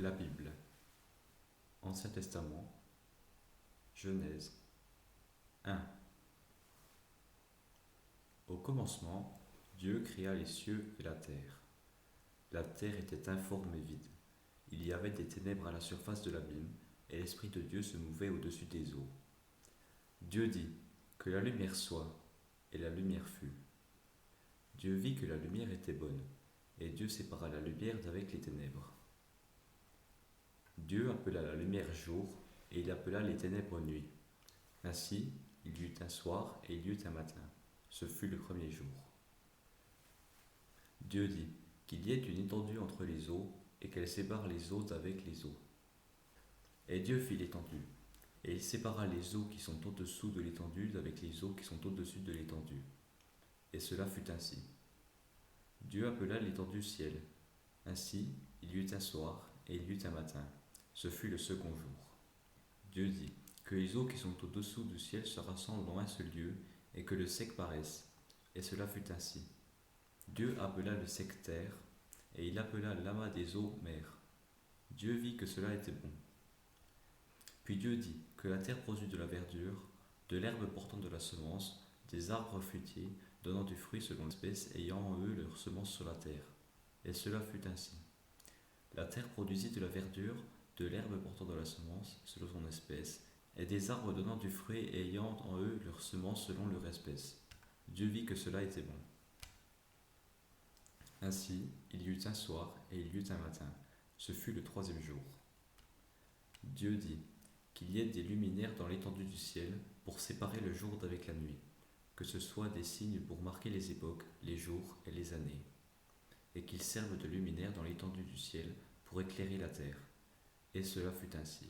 La Bible, Ancien Testament, Genèse 1. Au commencement, Dieu créa les cieux et la terre. La terre était informe et vide. Il y avait des ténèbres à la surface de l'abîme, et l'Esprit de Dieu se mouvait au-dessus des eaux. Dieu dit, que la lumière soit, et la lumière fut. Dieu vit que la lumière était bonne, et Dieu sépara la lumière d'avec les ténèbres. Dieu appela la lumière jour, et il appela les ténèbres nuit. Ainsi, il y eut un soir et il y eut un matin. Ce fut le premier jour. Dieu dit, qu'il y ait une étendue entre les eaux, et qu'elle sépare les eaux d'avec les eaux. Et Dieu fit l'étendue, et il sépara les eaux qui sont au-dessous de l'étendue d'avec les eaux qui sont au-dessus de l'étendue. Et cela fut ainsi. Dieu appela l'étendue ciel. Ainsi, il y eut un soir et il y eut un matin. Ce fut le second jour. Dieu dit, que les eaux qui sont au-dessous du ciel se rassemblent en un seul lieu, et que le sec paraisse. Et cela fut ainsi. Dieu appela le sec terre, et il appela l'amas des eaux mer. Dieu vit que cela était bon. Puis Dieu dit, que la terre produise de la verdure, de l'herbe portant de la semence, des arbres fruitiers, donnant du fruit selon l'espèce, ayant en eux leur semence sur la terre. Et cela fut ainsi. La terre produisit de la verdure, de l'herbe portant de la semence, selon son espèce, et des arbres donnant du fruit et ayant en eux leur semence selon leur espèce. Dieu vit que cela était bon. Ainsi, il y eut un soir et il y eut un matin. Ce fut le troisième jour. Dieu dit, qu'il y ait des luminaires dans l'étendue du ciel pour séparer le jour d'avec la nuit, que ce soit des signes pour marquer les époques, les jours et les années, et qu'ils servent de luminaires dans l'étendue du ciel pour éclairer la terre. Et cela fut ainsi.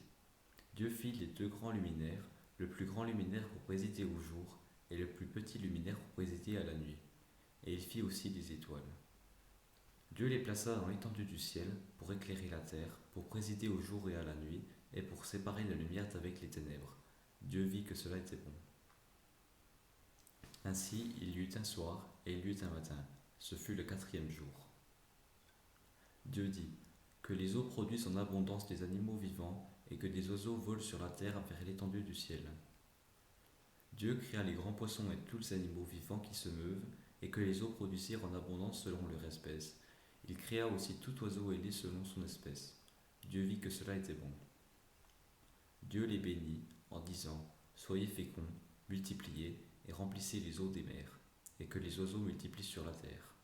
Dieu fit les deux grands luminaires, le plus grand luminaire pour présider au jour, et le plus petit luminaire pour présider à la nuit. Et il fit aussi des étoiles. Dieu les plaça dans l'étendue du ciel pour éclairer la terre, pour présider au jour et à la nuit, et pour séparer la lumière d'avec les ténèbres. Dieu vit que cela était bon. Ainsi il y eut un soir et il y eut un matin. Ce fut le quatrième jour. Dieu dit, que les eaux produisent en abondance des animaux vivants, et que des oiseaux volent sur la terre vers l'étendue du ciel. Dieu créa les grands poissons et tous les animaux vivants qui se meuvent, et que les eaux produisirent en abondance selon leur espèce. Il créa aussi tout oiseau ailé selon son espèce. Dieu vit que cela était bon. Dieu les bénit en disant, soyez féconds, multipliez et remplissez les eaux des mers, et que les oiseaux multiplient sur la terre.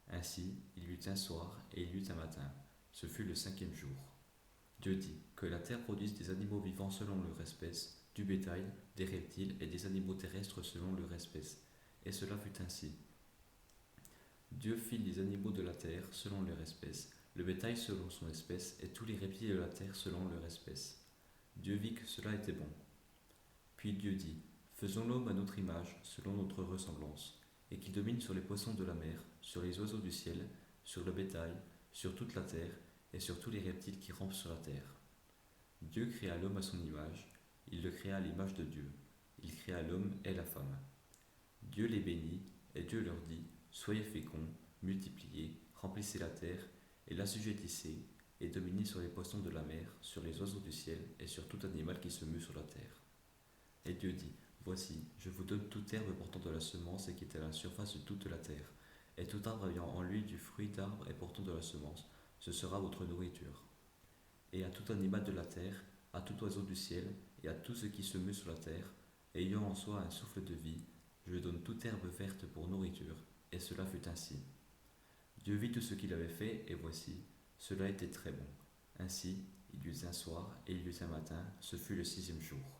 Ainsi, il y eut un soir et il y eut un matin. Ce fut le cinquième jour. Dieu dit, que la terre produise des animaux vivants selon leur espèce, du bétail, des reptiles et des animaux terrestres selon leur espèce. Et cela fut ainsi. Dieu fit les animaux de la terre selon leur espèce, le bétail selon son espèce, et tous les reptiles de la terre selon leur espèce. Dieu vit que cela était bon. Puis Dieu dit, faisons l'homme à notre image, selon notre ressemblance, et qu'il domine sur les poissons de la mer, sur les oiseaux du ciel, sur le bétail, sur toute la terre, et sur tous les reptiles qui rampent sur la terre. Dieu créa l'homme à son image, il le créa à l'image de Dieu. Il créa l'homme et la femme. Dieu les bénit, et Dieu leur dit, soyez féconds, multipliez, remplissez la terre, et l'assujettissez, et dominez sur les poissons de la mer, sur les oiseaux du ciel, et sur tout animal qui se meut sur la terre. Et Dieu dit, voici, je vous donne toute herbe portant de la semence et qui est à la surface de toute la terre, et tout arbre ayant en lui du fruit d'arbre et portant de la semence, ce sera votre nourriture. Et à tout animal de la terre, à tout oiseau du ciel, et à tout ce qui se meut sur la terre, ayant en soi un souffle de vie, je donne toute herbe verte pour nourriture, et cela fut ainsi. Dieu vit tout ce qu'il avait fait, et voici, cela était très bon. Ainsi, il y eut un soir et il y eut un matin, ce fut le sixième jour.